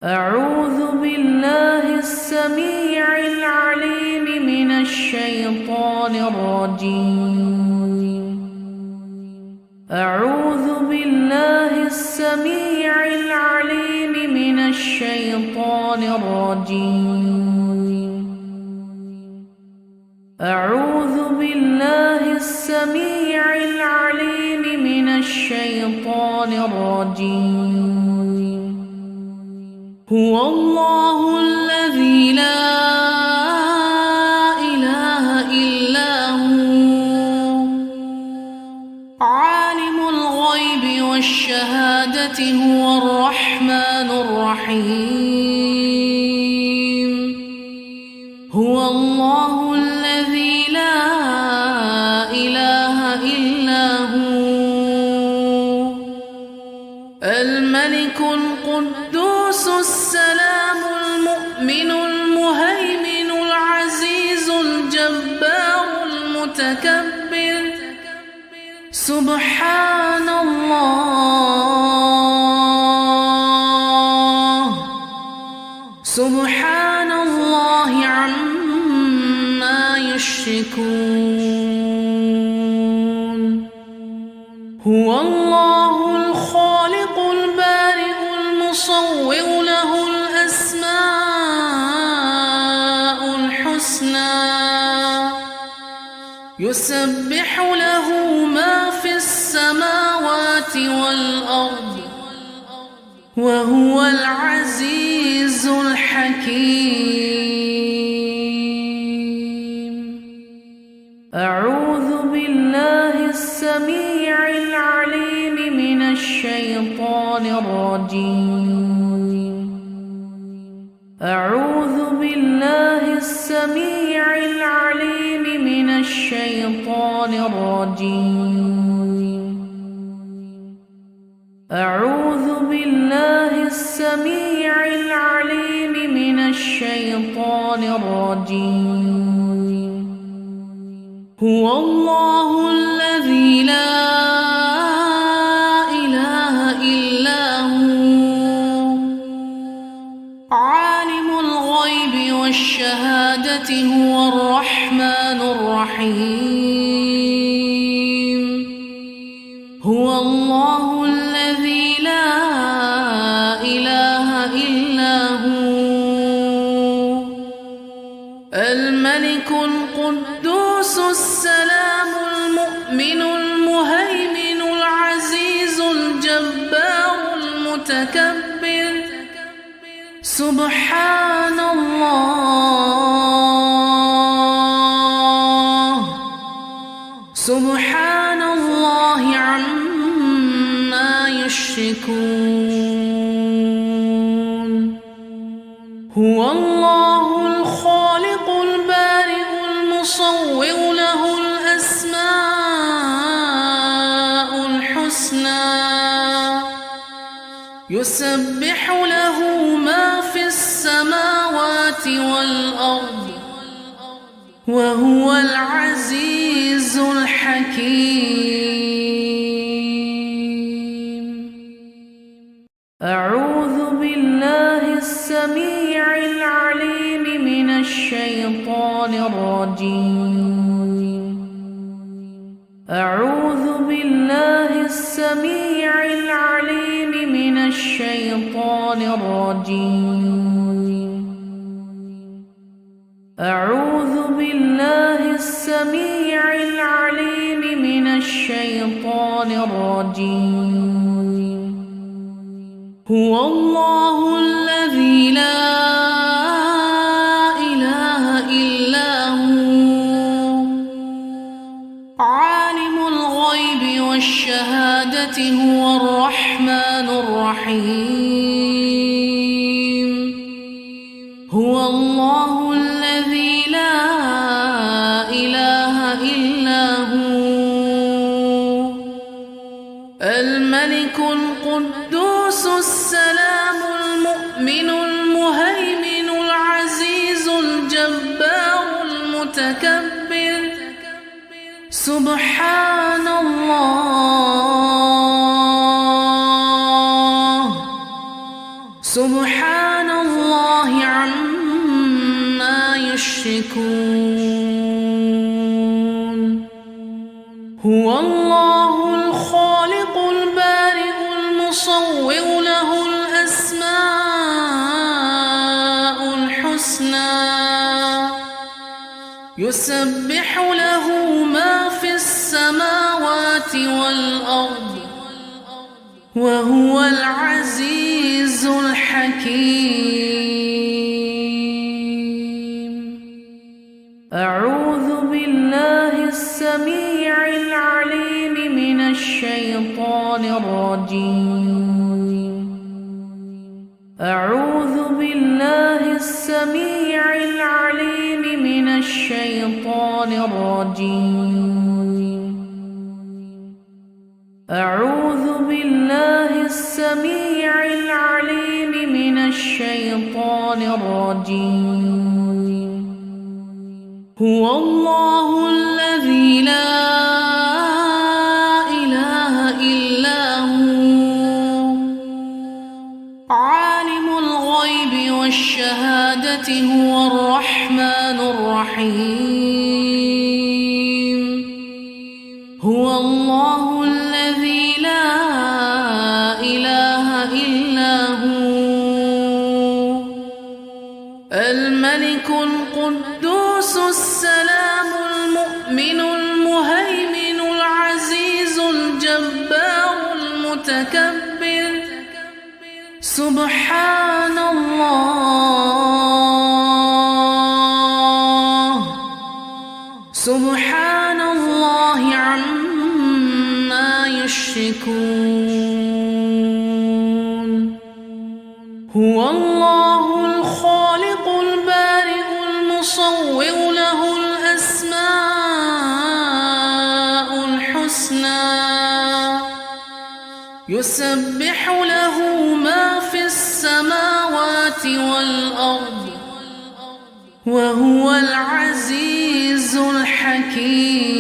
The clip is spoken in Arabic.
أعوذ بالله السميع العليم من الشيطان الرجيم. أعوذ بالله السميع العليم من الشيطان الرجيم. أعوذ بالله السميع العليم من الشيطان الرجيم. هو الله الذي لا إله إلا هو عالم الغيب والشهادة هو الرحمن الرحيم. هو الله الذي لا إله إلا هو الملك القدوس السلام المؤمن المهيمن العزيز الجبار المتكبر. سبحان الله سبحان الله عما يشركون. هو الله الخالق البارئ المصور له الأسماء الحسنى يسبح له ما في السماوات والأرض وهو العزيز الحكيم. أعوذ بالله السميع العليم من الشيطان الرجيم. أعوذ بالله السميع العليم من الشيطان الرجيم. أعوذ بالله السميع العليم من الشيطان الرجيم. هو الله الذي لا إله إلا هو عالم الغيب والشهادة هو الرحمن الرحيم. هو الله الذي لا إله إلا هو الملك القدوس السلام المؤمن المهيمن العزيز الجبار المتكبر. سبحان الله سبحان الله عما يشركون. هو الله الخالق البارئ المصور له الأسماء الحسنى يسبح له ما في السماوات والأرض وهو العزيز الحكيم. أعوذ بالله السميع العليم من الشيطان الرجيم. أعوذ بالله السميع العليم من الشيطان الرجيم. أعوذ بالله السميع العليم من الشيطان الرجيم. هو الله الذي لا إله إلا هو عالم الغيب والشهادة هو الرحمن الرحيم. هو الله الذي لا إله إلا هو الملك القدوس السلام المؤمن المهيمن العزيز الجبار المتكبر. سبحان الله سبحان الله عما يشركون هو الله الخالق البارئ المصور له الأسماء الحسنى يسبح له ما في السماوات والأرض وهو العزيز الحكيم أعوذ بالله السميع العليم من الشيطان الرجيم أعوذ بالله السميع العليم من الشيطان الرجيم أعوذ بالله السميع العليم من الشيطان الرجيم هو الله الذي لا إله إلا هو عالم الغيب والشهادة هو الرحمن الرحيم هو الله الذي لا إله إلا هو الملك القدوس السلام المؤمن المهيمن العزيز الجبار المتكبر سبحان الله عما يشركون هو الله الخالق البارئ المصور له الأسماء الحسنى يسبح له ما في السماوات والأرض وهو العزيز الحكيم